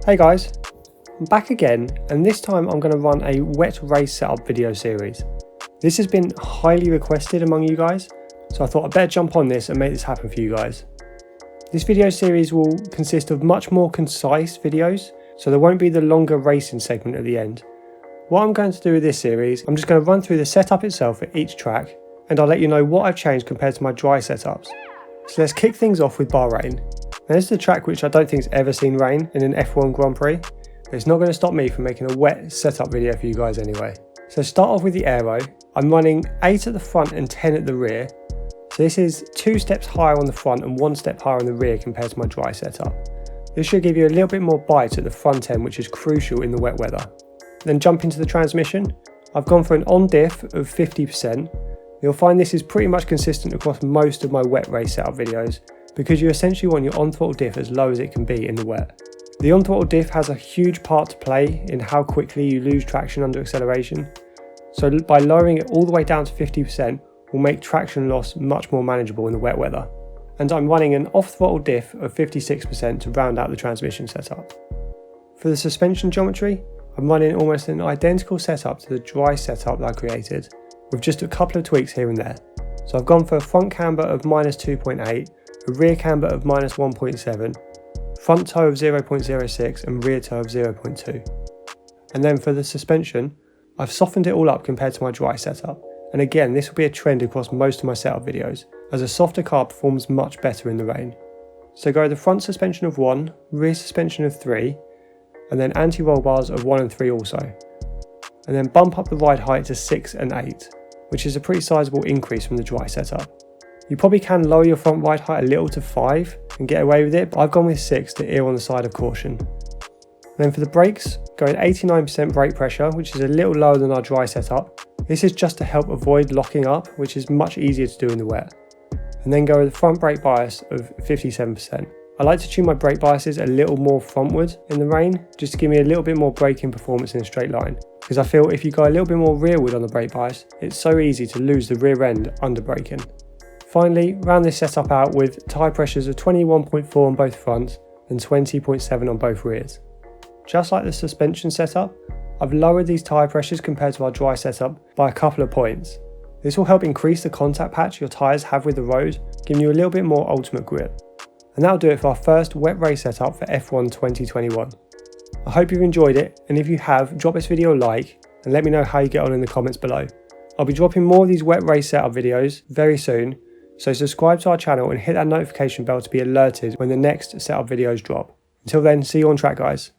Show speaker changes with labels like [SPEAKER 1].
[SPEAKER 1] Hey guys, I'm back again, and this time I'm going to run a wet race setup video series. This has been highly requested among you guys, so I thought I'd better jump on this and make this happen for you guys. This video series will consist of much more concise videos, so there won't be the longer racing segment at the end. What I'm going to do with this series, I'm just going to run through the setup itself for each track, and I'll let you know what I've changed compared to my dry setups. So let's kick things off with Bahrain. Now this is a track which I don't think has ever seen rain in an F1 Grand Prix, but it's not going to stop me from making a wet setup video for you guys anyway. So start off with the aero. I'm running 8 at the front and 10 at the rear. So this is 2 steps higher on the front and 1 step higher on the rear compared to my dry setup. This should give you a little bit more bite at the front end, which is crucial in the wet weather. Then jump into the transmission. I've gone for an on diff of 50%. You'll find this is pretty much consistent across most of my wet race setup videos, because you essentially want your on throttle diff as low as it can be in the wet. The on throttle diff has a huge part to play in how quickly you lose traction under acceleration, so by lowering it all the way down to 50% will make traction loss much more manageable in the wet weather. And I'm running an off throttle diff of 56% to round out the transmission setup. For the suspension geometry, I'm running almost an identical setup to the dry setup that I created, with just a couple of tweaks here and there. So I've gone for a front camber of -2.8, a rear camber of -1.7, front toe of 0.06 and rear toe of 0.2. And then for the suspension, I've softened it all up compared to my dry setup. And again, this will be a trend across most of my setup videos, as a softer car performs much better in the rain. So go the front suspension of 1, rear suspension of 3, and then anti-roll bars of 1 and 3 also. And then bump up the ride height to 6 and 8, which is a pretty sizable increase from the dry setup. You probably can lower your front ride height a little to 5 and get away with it, but I've gone with 6 to err on the side of caution. Then for the brakes, going 89% brake pressure, which is a little lower than our dry setup. This is just to help avoid locking up, which is much easier to do in the wet. And then go with the front brake bias of 57%. I like to tune my brake biases a little more frontward in the rain, just to give me a little bit more braking performance in a straight line. Because I feel if you go a little bit more rearward on the brake bias, it's so easy to lose the rear end under braking. Finally, round this setup out with tyre pressures of 21.4 on both fronts and 20.7 on both rears. Just like the suspension setup, I've lowered these tyre pressures compared to our dry setup by a couple of points. This will help increase the contact patch your tyres have with the road, giving you a little bit more ultimate grip. And that'll do it for our first wet race setup for F1 2021. I hope you've enjoyed it, and if you have, drop this video a like and let me know how you get on in the comments below. I'll be dropping more of these wet race setup videos very soon, so subscribe to our channel and hit that notification bell to be alerted when the next setup videos drop. Until then, see you on track guys.